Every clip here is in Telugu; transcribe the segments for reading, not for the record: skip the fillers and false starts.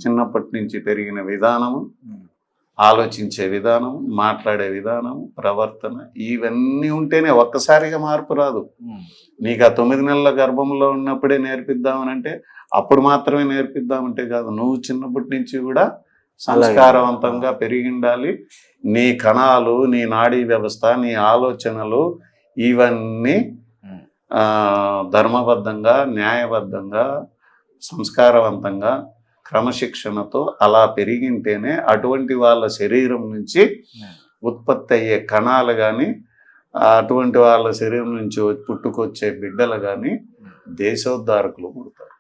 చిన్నప్పటి నుంచి పెరిగిన విధానము, ఆలోచించే విధానం, మాట్లాడే విధానం, ప్రవర్తన ఇవన్నీ ఉంటేనే ఒక్కసారిగా మార్పు రాదు. నీకు ఆ 9 నెలల గర్భంలో ఉన్నప్పుడే నేర్పిద్దామనంటే అప్పుడు మాత్రమే నేర్పిద్దామంటే కాదు. నువ్వు చిన్నప్పటి నుంచి కూడా సంస్కారవంతంగా పెరిగి ఉండాలి. నీ కణాలు, నీ నాడీ వ్యవస్థ, నీ ఆలోచనలు ఇవన్నీ ధర్మబద్ధంగా, న్యాయబద్ధంగా, సంస్కారవంతంగా, క్రమశిక్షణతో అలా పెరిగింటేనే అటువంటి వాళ్ళ శరీరం నుంచి ఉత్పత్తి అయ్యే కణాలు కానీ, అటువంటి వాళ్ళ శరీరం నుంచి పుట్టుకొచ్చే బిడ్డలు కానీ దేశోద్ధారకులు పుడతారు.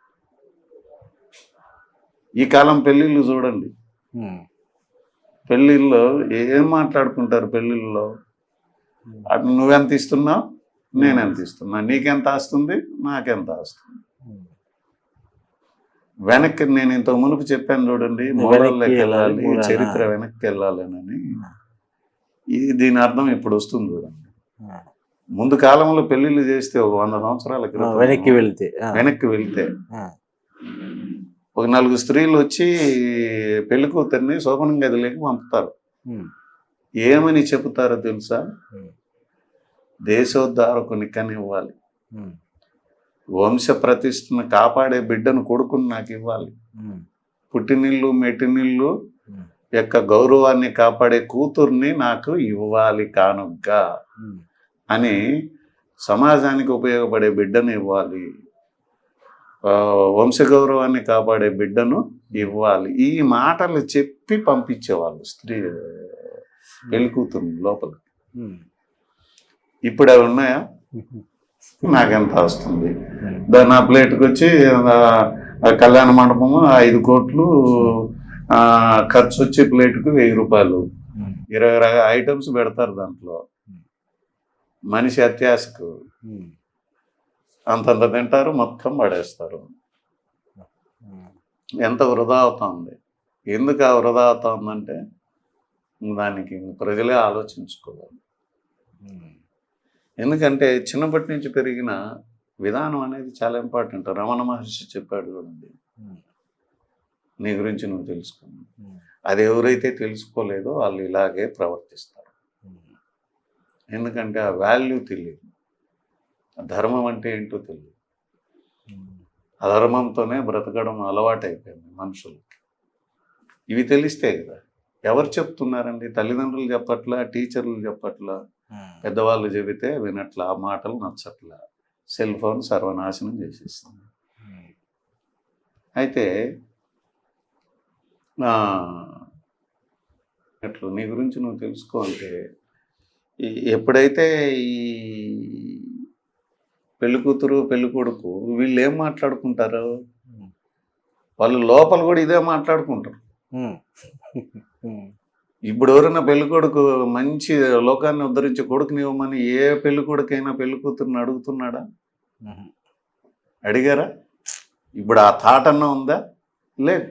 ఈ కాలం పెళ్ళిళ్ళు చూడండి, పెళ్ళిళ్ళలో ఏం మాట్లాడుకుంటారు పెళ్ళిళ్ళలో? నువ్వెంత ఇస్తున్నావు, నేనెంత ఇస్తున్నా, నీకెంత ఆస్తుంది, నాకెంత ఆస్తుంది. వెనక్కి నేను ఇంత మునుపు చెప్పాను చూడండి, మూలల్లోకి వెళ్ళాలి, చరిత్ర వెనక్కి వెళ్ళాలని. దీని అర్థం ఇప్పుడు వస్తుంది చూడండి. ముందు కాలంలో పెళ్లిళ్ళు చేస్తే ఒక 100 సంవత్సరాల క్రితం వెనక్కి వెళ్తే ఒక 4 స్త్రీలు వచ్చి పెళ్లి కూతుర్ని శోభనం గదిలోకి పంపుతారు. ఏమని చెబుతారో తెలుసా? దేశోద్ధారకుని కనివ్వాలి, వంశ ప్రతిష్టను కాపాడే బిడ్డను కొడుకుని నాకు ఇవ్వాలి, పుట్టినిల్లు మెట్టినిల్లు యొక్క గౌరవాన్ని కాపాడే కూతుర్ని నాకు ఇవ్వాలి కానుగ్గా అని, సమాజానికి ఉపయోగపడే బిడ్డను ఇవ్వాలి, వంశగౌరవాన్ని కాపాడే బిడ్డను ఇవ్వాలి. ఈ మాటలు చెప్పి పంపించేవాళ్ళు స్త్రీ పెళ్లి కూతుర్ని లోపలికి. ఇప్పుడు అవి ఉన్నాయా? నాకెంత వస్తుంది, నా ప్లేట్కి వచ్చి కళ్యాణ మండపము 5 కోట్లు ఖర్చు వచ్చి ప్లేట్కు 1000 రూపాయలు, 20 ఐటమ్స్ పెడతారు. దాంట్లో మనిషి అత్యాశకు అంతంత తింటారు, మొత్తం పడేస్తారు. ఎంత వృధా అవుతుంది. ఎందుకు ఆ వృధా అవుతుందంటే దానికి ప్రజలే ఆలోచించుకోవాలి. ఎందుకంటే చిన్నప్పటి నుంచి పెరిగిన విధానం అనేది చాలా ఇంపార్టెంట్. రమణ మహర్షి చెప్పాడు చూడండి, నీ గురించి నువ్వు తెలుసుకున్నావు. అది ఎవరైతే తెలుసుకోలేదో వాళ్ళు ఇలాగే ప్రవర్తిస్తారు. ఎందుకంటే ఆ వాల్యూ తెలియదు, ధర్మం అంటే ఏంటో తెలియదు. అధర్మంతోనే బ్రతకడం అలవాటైపోయింది మనుషులకి. ఇవి తెలిస్తే కదా. ఎవరు చెప్తున్నారండి? తల్లిదండ్రులు చెప్పట్లా, టీచర్లు చెప్పట్లా, పెద్దవాళ్ళు చెబితే వినట్లా, ఆ మాటలు నచ్చట్లా, సెల్ ఫోన్ సర్వనాశనం చేసేస్తుంది. అయితే అట్లు నీ గురించి నువ్వు తెలుసుకో అంటే, ఎప్పుడైతే ఈ పెళ్లి కూతురు పెళ్లి కొడుకు వీళ్ళు ఏం మాట్లాడుకుంటారు, వాళ్ళు లోపల కూడా ఇదే మాట్లాడుకుంటారు. ఇప్పుడు ఎవరైనా పెళ్లి కొడుకు మంచి లోకాన్ని ఉద్ధరించే కొడుకుని ఇవ్వమని ఏ పెళ్లి కొడుకైనా పెళ్లి కూతురుని అడుగుతున్నాడా? అడిగారా? ఇప్పుడు ఆ థాట్ అన్నా ఉందా? లేదు.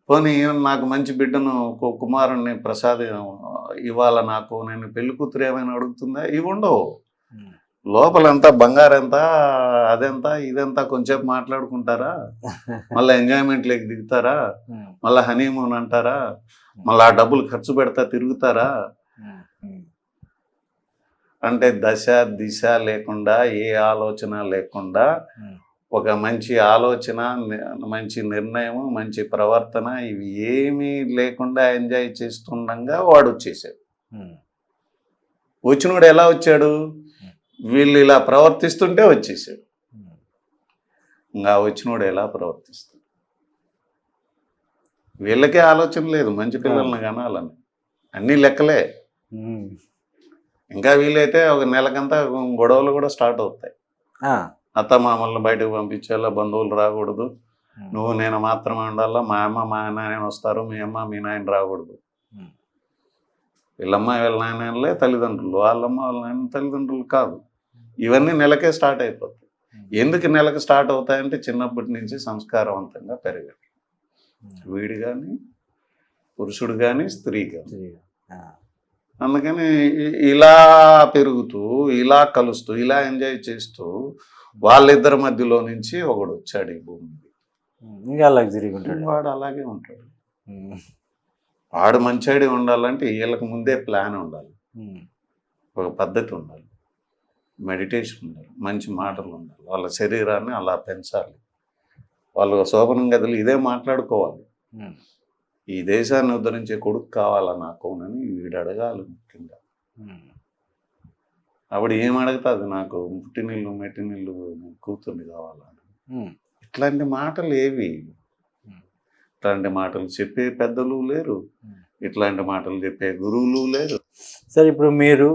పోనీ నాకు మంచి బిడ్డను కుమారుణ్ణి ఇవ్వాల నాకు, నేను పెళ్లి కూతురు ఏమైనా అడుగుతుందా? ఇవి ఉండవు. లోపలంతా బంగారెంత, అదెంత, ఇదెంత కొంచెం మాట్లాడుకుంటారా, మళ్ళీ ఎంజాయ్మెంట్లోకి దిగుతారా, మళ్ళీ హనీమూన్ అంటారా, మళ్ళీ ఆ డబ్బులు ఖర్చు పెడతా తిరుగుతారా. అంటే దశ దిశ లేకుండా, ఏ ఆలోచన లేకుండా, ఒక మంచి ఆలోచన, మంచి నిర్ణయం, మంచి ప్రవర్తన ఇవి ఏమీ లేకుండా ఎంజాయ్ చేస్తుండగా వాడు వచ్చేసాడు. వచ్చినోడు ఎలా వచ్చాడు? వీళ్ళు ఇలా ప్రవర్తిస్తుంటే వచ్చేసాడు. ఇంకా వచ్చినోడు ఎలా ప్రవర్తిస్తాడు? వీళ్ళకే ఆలోచన లేదు మంచి పిల్లల్ని కనాలని, అన్నీ లెక్కలే. ఇంకా వీలైతే ఒక నెలకంతా గొడవలు కూడా స్టార్ట్ అవుతాయి. అత్త మామల్ని బయటకు పంపించాలా, బంధువులు రాకూడదు, నువ్వు నేను మాత్రమే ఉండాలా, మా అమ్మ మా నాయన వస్తారు, మీ అమ్మ మీ నాయన రాకూడదు. వీళ్ళమ్మ వీళ్ళ నాయనలే తల్లిదండ్రులు, వాళ్ళమ్మ వాళ్ళ నాయన తల్లిదండ్రులు కాదు. ఇవన్నీ నెలకే స్టార్ట్ అయిపోతాయి. ఎందుకు నెలకు స్టార్ట్ అవుతాయంటే చిన్నప్పటి నుంచి సంస్కారవంతంగా పెరగాలి. వీడు కానీ, పురుషుడు కానీ, స్త్రీ కానీ. అందుకని ఇలా పెరుగుతూ, ఇలా కలుస్తూ, ఇలా ఎంజాయ్ చేస్తూ వాళ్ళిద్దరి మధ్యలో నుంచి ఒకడు వచ్చాడు ఈ భూమికి. ఇంకా లగ్జరీగా ఉంటాడు. వాడు అలాగే ఉంటాడు. వాడు మంచివాడి ఉండాలంటే వీళ్ళకి ముందే ప్లాన్ ఉండాలి, ఒక పద్ధతి ఉండాలి, మెడిటేషన్ ఉండాలి, మంచి మాటలు ఉండాలి, వాళ్ళ శరీరాన్ని అలా పెంచాలి, వాళ్ళు శోభనం గదులు ఇదే మాట్లాడుకోవాలి. ఈ దేశాన్ని ఉద్ధరించే కొడుకు కావాలా నాకు అని వీడు అడగాలి ముఖ్యంగా. ఆవిడ ఏం అడుగుతుంది, నాకు పుట్టినిల్లు మెట్టినిల్లు కూతుర్ని కావాలని. ఇట్లాంటి మాటలు ఏవి, ఇట్లాంటి మాటలు చెప్పే పెద్దలు లేరు, ఇట్లాంటి మాటలు చెప్పే గురువులు లేరు. సార్ ఇప్పుడు మీరు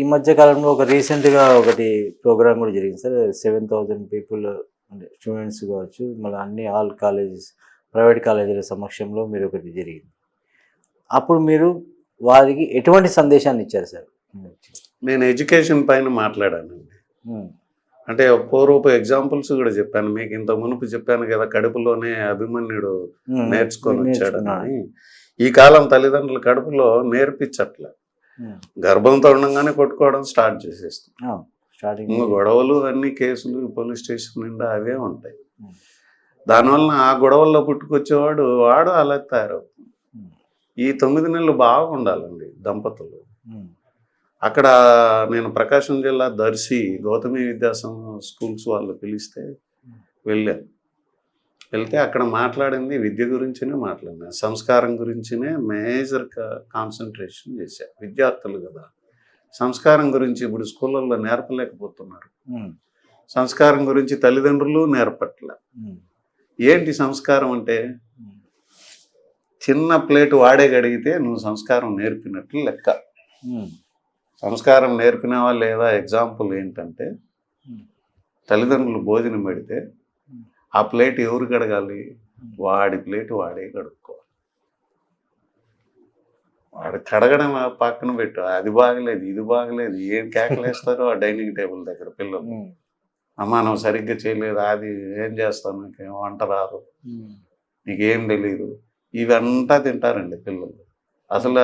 ఈ మధ్య కాలంలో ఒక రీసెంట్గా ఒకటి ప్రోగ్రామ్ కూడా జరిగింది సార్. 7,000 పీపుల్ అంటే స్టూడెంట్స్ కావచ్చు, మళ్ళీ అన్ని ఆల్ కాలేజెస్ ప్రైవేట్ కాలేజీల సమక్షంలో మీరు ఒకటి జరిగింది. అప్పుడు మీరు వారికి ఎటువంటి సందేశాన్ని ఇచ్చారు సార్? నేను ఎడ్యుకేషన్ పైన మాట్లాడానండి. అంటే పూర్వపు ఎగ్జాంపుల్స్ కూడా చెప్పాను మీకు. ఇంత మునుపు చెప్పాను కదా, కడుపులోనే అభిమన్యుడు నేర్చుకొని వచ్చాడని. ఈ కాలం తల్లిదండ్రుల కడుపులో నేర్పించట్లే, గర్భంతో ఉండగానే కొట్టుకోవడం స్టార్ట్ చేసేస్తాం. ఇంకా గొడవలు అన్ని కేసులు పోలీస్ స్టేషన్ నిండా అవే ఉంటాయి. దానివల్ల ఆ గొడవల్లో పుట్టుకొచ్చేవాడు వాడు అలా తయారవుతుంది. ఈ 9 నెలలు బాగుండాలండి దంపతులు. అక్కడ నేను ప్రకాశం జిల్లా దర్శి గౌతమి విద్యాసంఘం స్కూల్స్ వాళ్ళు పిలిస్తే వెళ్ళాను. వెళ్తే అక్కడ మాట్లాడింది విద్య గురించినే మాట్లాడినా, సంస్కారం గురించినే మేజర్ కాన్సన్ట్రేషన్ చేశారు. విద్యార్థులు కదా, సంస్కారం గురించి ఇప్పుడు స్కూళ్ళల్లో నేర్పలేకపోతున్నారు. సంస్కారం గురించి తల్లిదండ్రులు నేర్పట్లే. ఏంటి సంస్కారం అంటే, చిన్న ప్లేట్ వాడే గడిగితే నువ్వు సంస్కారం నేర్పినట్లు లెక్క. సంస్కారం నేర్పినావా లేదా ఎగ్జాంపుల్ ఏంటంటే, తల్లిదండ్రులు భోజనం పెడితే ఆ ప్లేట్ ఎవరు కడగాలి? వాడి ప్లేట్ వాడే కడుక్కోవాలి. వాడు కడగడం పక్కన పెట్టు, అది బాగలేదు ఇది బాగలేదు ఏం కేకలేస్తారో ఆ డైనింగ్ టేబుల్ దగ్గర పిల్లలు. అమ్మా నువ్వు సరిగ్గా చేయలేదు, అది ఏం చేస్తావు, నీకేం వంట రాదు, నీకేం తెలీదు, ఇవంతా తింటారండి పిల్లలు. అసలు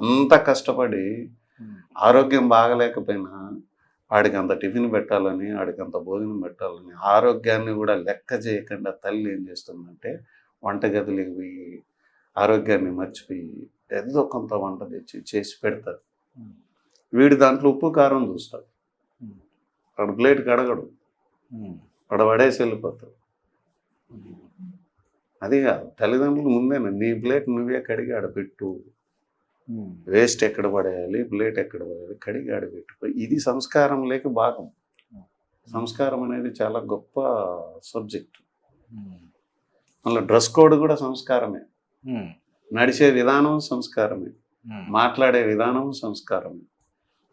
అంత కష్టపడి ఆరోగ్యం బాగలేకపోయినా వాడికి అంత టిఫిన్ పెట్టాలని, వాడికి అంత భోజనం పెట్టాలని, ఆరోగ్యాన్ని కూడా లెక్క చేయకుండా తల్లి ఏం చేస్తుందంటే వంటగదిలోకి పోయి ఆరోగ్యాన్ని మర్చిపోయి ఏదో కొంత వంట తెచ్చి చేసి పెడతాడు. వీడు దాంట్లో ఉప్పు కారం చూస్తాడు, వాడు ప్లేట్ కడగడు, వాడు పడేసి వెళ్ళిపోతాడు. అది కాదు, తల్లిదండ్రులు ముందేనా నీ ప్లేట్ నువ్వే కడిగి ఆడపెట్టు, వేస్ట్ ఎక్కడ పడేయాలి, ప్లేట్ ఎక్కడ పడేయాలి, కడిగి ఆడపెట్టుకో. ఇది సంస్కారం లేక భాగం. సంస్కారం అనేది చాలా గొప్ప సబ్జెక్ట్. మళ్ళీ డ్రెస్ కోడ్ కూడా సంస్కారమే, నడిచే విధానం సంస్కారమే, మాట్లాడే విధానం సంస్కారమే,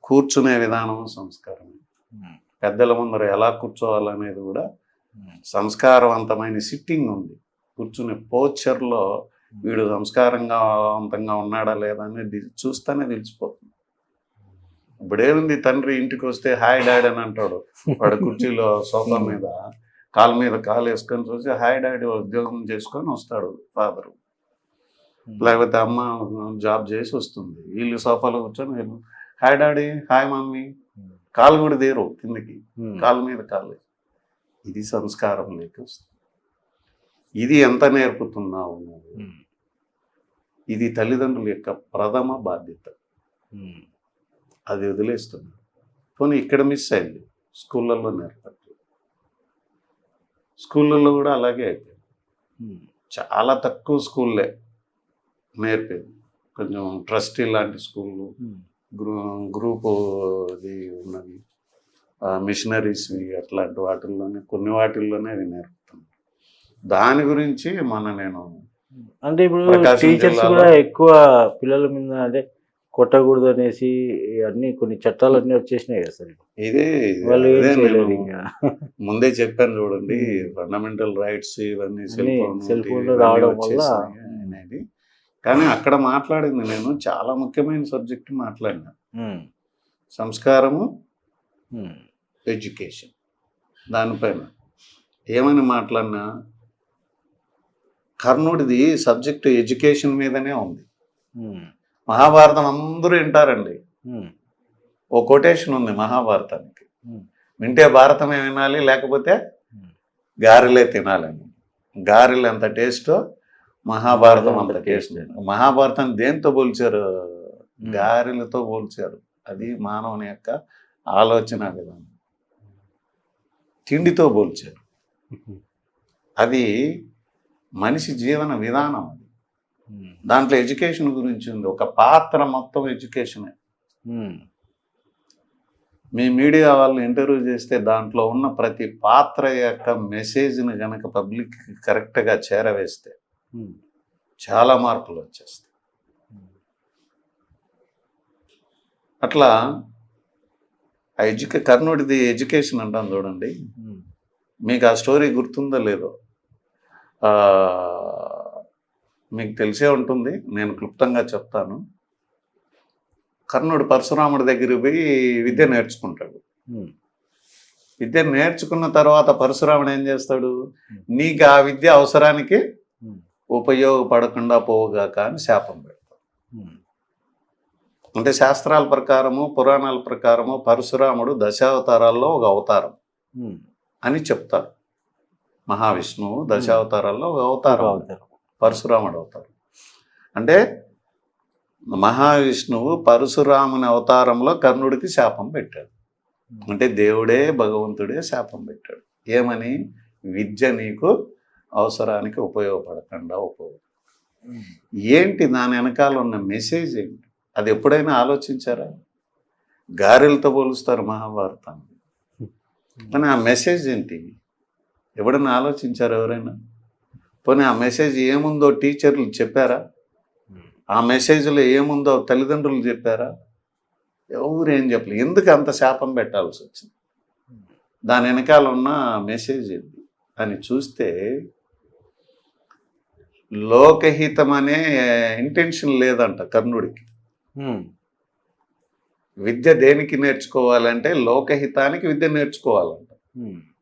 కూర్చునే విధానం సంస్కారమే, పెద్దల ముందర ఎలా కూర్చోవాలనేది కూడా సంస్కారవంతమైన సిట్టింగ్ ఉంది. కూర్చునే పోస్చర్లో వీడు సంస్కారంగా ఉన్నాడా లేదా అనేది చూస్తేనే తెలిసిపోతుంది. ఇప్పుడేముంది, తండ్రి ఇంటికి వస్తే హాయ్ డాడీ అని అంటాడు, వాడు కుర్చీలో సోఫా మీద కాలు వేసుకొని చూసి హాయ్ డాడీ ఉద్యోగం చేసుకొని వస్తాడు ఫాదరు, లేకపోతే అమ్మ జాబ్ చేసి వస్తుంది, వీళ్ళు సోఫాలో కూర్చొని హాయ్ డాడీ హాయ్ మమ్మీ, కాలు కూడా దేరు కిందకి, కాలు మీద కాలు. ఇది సంస్కారం లేక వస్తుంది. ఇది ఎంత నేర్పుతున్నావు నువ్వు? ఇది తల్లిదండ్రుల యొక్క ప్రథమ బాధ్యత. అది వదిలేస్తున్నాడు. పోనీ ఇక్కడ మిస్ అయింది, స్కూళ్ళల్లో నేర్పట్లేదు. స్కూళ్ళల్లో కూడా అలాగే అయిపోయింది. చాలా తక్కువ స్కూల్లే నేర్పేది. కొంచెం ట్రస్టీ లాంటి స్కూళ్ళు, గ్రూపు అది ఉన్నవి, మిషనరీస్వి, అట్లాంటి వాటిల్లోనే కొన్ని వాటిల్లోనే అది నేర్పుతాను. దాని గురించి నేను అంటే ఇప్పుడు టీచర్స్ కూడా ఎక్కువ పిల్లల మీద అంటే కొట్టకూడదు అనేసి అన్ని కొన్ని చట్టాలు అన్నీ వచ్చేసినాయి కదా సార్. ఇదే ముందే చెప్పాను చూడండి, ఫండమెంటల్ రైట్స్ ఇవన్నీ సెల్ ఫోన్ రావడం వల్ల అనేది. కానీ అక్కడ మాట్లాడింది నేను చాలా ముఖ్యమైన సబ్జెక్ట్ మాట్లాడినా, సంస్కారము ఎడ్యుకేషన్. దానిపైన ఏమని మాట్లాడినా, కర్ణుడిది సబ్జెక్టు ఎడ్యుకేషన్ మీదనే ఉంది. మహాభారతం అందరూ వింటారండి, ఓ కొటేషన్ ఉంది మహాభారతానికి, వింటే భారతమే వినాలి లేకపోతే గారెలే తినాలని. గారెలు ఎంత టేస్టో మహాభారతం అంత టేస్ట్. మహాభారతం దేంతో పోల్చారు? గారెలతో పోల్చారు. అది మానవుని యొక్క ఆలోచన విధానం. తిండితో పోల్చారు. అది మనిషి జీవన విధానం. అది దాంట్లో ఎడ్యుకేషన్ గురించి ఉంది. ఒక పాత్ర మొత్తం ఎడ్యుకేషనే. మీ మీడియా వాళ్ళు ఇంటర్వ్యూ చేస్తే దాంట్లో ఉన్న ప్రతి పాత్ర యొక్క మెసేజ్ని కనుక పబ్లిక్ కరెక్ట్గా చేరవేస్తే చాలా మార్పులు వచ్చేస్తాయి. అట్లా ఆ కర్ణుడిది ఎడ్యుకేషన్ అంటాను చూడండి. మీకు ఆ స్టోరీ గుర్తుందో లేదో, మీకు తెలిసే ఉంటుంది, నేను క్లుప్తంగా చెప్తాను. కర్ణుడు పరశురాముడి దగ్గరికి పోయి విద్య నేర్చుకుంటాడు. విద్య నేర్చుకున్న తర్వాత పరశురాముడు ఏం చేస్తాడు? నీకు ఆ విద్య అవసరానికి ఉపయోగపడకుండా పోవుగాక అని శాపం పెడతాడు. అంటే శాస్త్రాల ప్రకారము, పురాణాల ప్రకారము పరశురాముడు దశావతారాల్లో ఒక అవతారం అని చెప్తారు. మహావిష్ణువు దశావతారాల్లో ఒక అవతారం పరశురాముడు అవతారం. అంటే మహావిష్ణువు పరశురాముని అవతారంలో కర్ణుడికి శాపం పెట్టాడు. అంటే దేవుడే భగవంతుడే శాపం పెట్టాడు. ఏమని? విద్య నీకు అవసరానికి ఉపయోగపడకుండా ఏంటి దాని వెనకాల ఉన్న మెసేజ్ ఏంటి? అది ఎప్పుడైనా ఆలోచించారా? గారెలతో పోలుస్తారు మహాభారతాన్ని, కానీ ఆ మెసేజ్ ఏంటి ఎప్పుడైనా ఆలోచించారా ఎవరైనా? పోనీ ఆ మెసేజ్ ఏముందో టీచర్లు చెప్పారా? ఆ మెసేజ్లో ఏముందో తల్లిదండ్రులు చెప్పారా? ఎవరు ఏం చెప్పలేదు. ఎందుకు అంత శాపం పెట్టాల్సి వచ్చింది? దాని వెనకాల ఉన్న మెసేజ్ ఏంటి అని చూస్తే లోకహితం అనే ఇంటెన్షన్ లేదంట కర్ణుడికి. విద్య దేనికి నేర్చుకోవాలంటే లోకహితానికి విద్య నేర్చుకోవాలంట.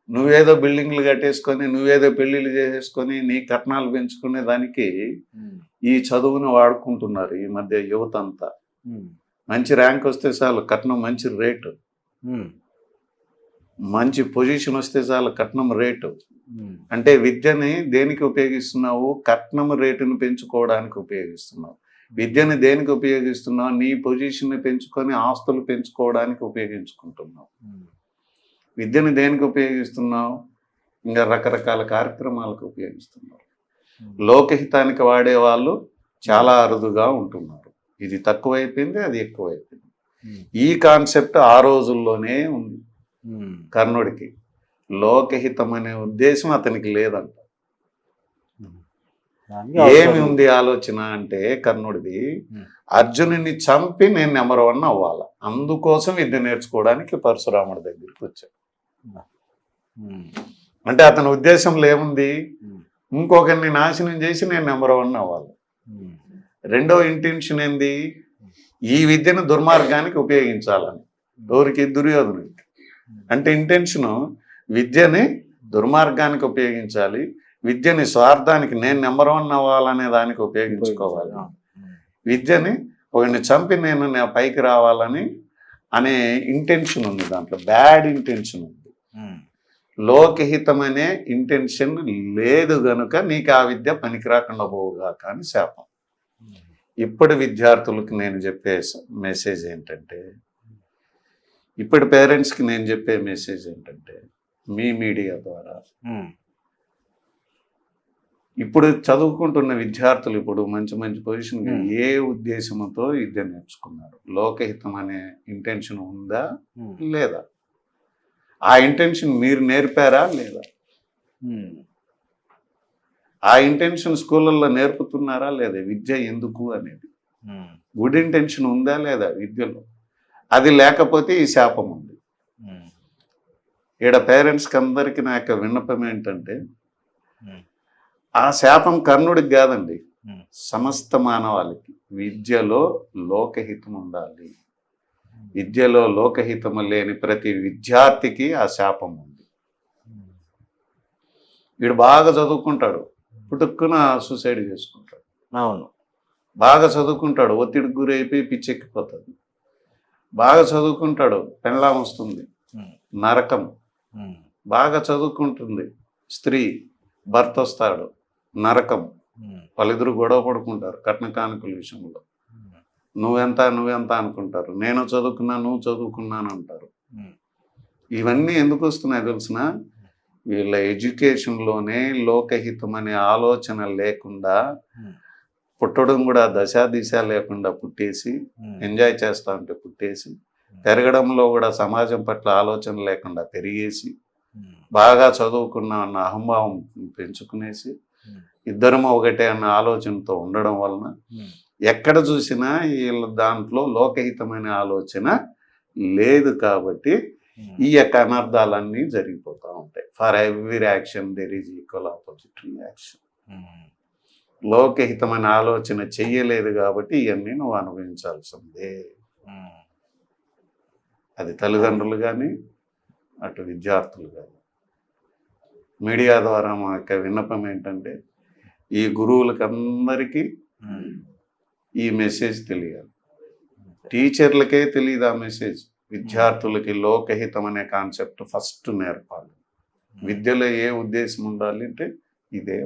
నువ్వేదో బిల్డింగ్లు కట్టేసుకొని, నువ్వేదో పెళ్లిళ్ళు చేసేసుకొని, నీ కట్నాలు పెంచుకునే దానికి ఈ చదువును వాడుకుంటున్నారు ఈ మధ్య యువత అంతా. మంచి ర్యాంక్ వస్తే చాలు కట్నం, మంచి రేటు, మంచి పొజిషన్ వస్తే చాలు కట్నం రేటు. అంటే విద్యని దేనికి ఉపయోగిస్తున్నావు? కట్నం రేటును పెంచుకోవడానికి ఉపయోగిస్తున్నావు. విద్యని దేనికి ఉపయోగిస్తున్నావు? నీ పొజిషన్ని పెంచుకొని ఆస్తులు పెంచుకోవడానికి ఉపయోగించుకుంటున్నావు. విద్యను దేనికి ఉపయోగిస్తున్నావు? ఇంకా రకరకాల కార్యక్రమాలకు ఉపయోగిస్తున్నారు. లోకహితానికి వాడే వాళ్ళు చాలా అరుదుగా ఉంటున్నారు. ఇది తక్కువైపోయింది, అది ఎక్కువైపోయింది. ఈ కాన్సెప్ట్ ఆ రోజుల్లోనే ఉంది కర్ణుడికి. లోకహితం అనే ఉద్దేశం అతనికి లేదంట. ఏమి ఉంది ఆలోచన అంటే కర్ణుడిది, అర్జునుని చంపి నేను నెంబర్ 1 అవ్వాలి. అందుకోసం విద్య నేర్చుకోవడానికి పరశురాముడి దగ్గరికి వచ్చాడు. అంటే అతని ఉద్దేశంలో ఏముంది? ఇంకొకరిని నాశనం చేసి నేను నెంబర్ 1 అవ్వాలి. రెండో ఇంటెన్షన్ ఏంది? ఈ విద్యను దుర్మార్గానికి ఉపయోగించాలని. ఎవరికి? దుర్యోధనుడికి. అంటే ఇంటెన్షను విద్యని దుర్మార్గానికి ఉపయోగించాలి, విద్యని స్వార్థానికి నేను నెంబర్ 1 అవ్వాలనే దానికి ఉపయోగించుకోవాలి. విద్యని ఒకరిని చంపి నేను పైకి రావాలని అనే ఇంటెన్షన్ ఉంది దాంట్లో. బ్యాడ్ ఇంటెన్షన్ ఉంది. లోకహితం అనే ఇంటెన్షన్ లేదు గనుక నీకు ఆ విద్య పనికి రాకుండా పోవుగాక అని శాపం. ఇప్పటి విద్యార్థులకు నేను చెప్పే మెసేజ్ ఏంటంటే, ఇప్పటి పేరెంట్స్కి నేను చెప్పే మెసేజ్ ఏంటంటే, మీ మీడియా ద్వారా ఇప్పుడు చదువుకుంటున్న విద్యార్థులు ఇప్పుడు మంచి మంచి పొజిషన్ ఏ ఉద్దేశంతో విద్య నేర్చుకున్నారు? లోకహితం అనే ఇంటెన్షన్ ఉందా లేదా? ఆ ఇంటెన్షన్ మీరు నేర్పారా లేదా? ఆ ఇంటెన్షన్ స్కూళ్ళల్లో నేర్పుతున్నారా లేదా? విద్య ఎందుకు అనేది గుడ్ ఇంటెన్షన్ ఉందా లేదా విద్యలో? అది లేకపోతే ఈ శాపం ఉంది. ఈడ పేరెంట్స్కి అందరికీ నా యొక్క విన్నపం ఏంటంటే, ఆ శాపం కర్ణుడికి కాదండి, సమస్త మానవాళికి. విద్యలో లోకహితం ఉండాలి. విద్యలో లోకహితం లేని ప్రతి విద్యార్థికి ఆ శాపం ఉంది. వీడు బాగా చదువుకుంటాడు, పుట్టుక్కున సూసైడ్ చేసుకుంటాడు. అవును. బాగా చదువుకుంటాడు, ఒత్తిడికి గురైపోయి పిచ్చెక్కిపోతుంది. బాగా చదువుకుంటాడు, పెళ్ళాం వస్తుంది, నరకం. బాగా చదువుకుంటుంది, స్త్రీ, భర్త వస్తాడు, నరకం. ఉమ్, వాళ్ళిద్దరు గొడవ పడుకుంటారు కట్న కానుకల విషయంలో. ఉమ్, నువ్వెంత అనుకుంటారు, నేను చదువుకున్నా నువ్వు చదువుకున్నాను అంటారు. ఉమ్, ఇవన్నీ ఎందుకు వస్తున్నాయి తెలిసిన, వీళ్ళ ఎడ్యుకేషన్లోనే లోకహితం అనే ఆలోచన లేకుండా, ఉమ్, పుట్టడం కూడా దిశ లేకుండా పుట్టేసి, ఉమ్, ఎంజాయ్ చేస్తా ఉంటే పుట్టేసి, పెరగడంలో కూడా సమాజం పట్ల ఆలోచన లేకుండా పెరిగేసి, ఉమ్, బాగా చదువుకున్నా అన్న అహంభావం పెంచుకునేసి, ఉమ్, ఇద్దరం ఒకటే అన్న ఆలోచనతో ఉండడం వలన ఉమ్, ఎక్కడ చూసినా వీళ్ళ దాంట్లో లోకహితమైన ఆలోచన లేదు. కాబట్టి ఉమ్, ఈ యొక్క అనర్థాలన్నీ జరిగిపోతూ ఉంటాయి. For every action there is equal opposite reaction. Um, లోకహితమైన ఆలోచన చెయ్యలేదు కాబట్టి ఇవన్నీ నువ్వు అనుభవించాల్సిందే. ఉమ్. అది తల్లిదండ్రులు కానీ, అటు విద్యార్థులు కానీ. మీడియా ద్వారా మా యొక్క విన్నపం ఏంటంటే, ఈ గురువులకందరికీ ఉమ్. ఈ మెసేజ్ తెలియాలి. టీచర్లకే తెలియదు ఆ మెసేజ్. విద్యార్థులకి లోకహితం అనే కాన్సెప్ట్ ఫస్ట్ నేర్పాలి. విద్యలో ఏ ఉద్దేశం ఉండాలి అంటే ఇదే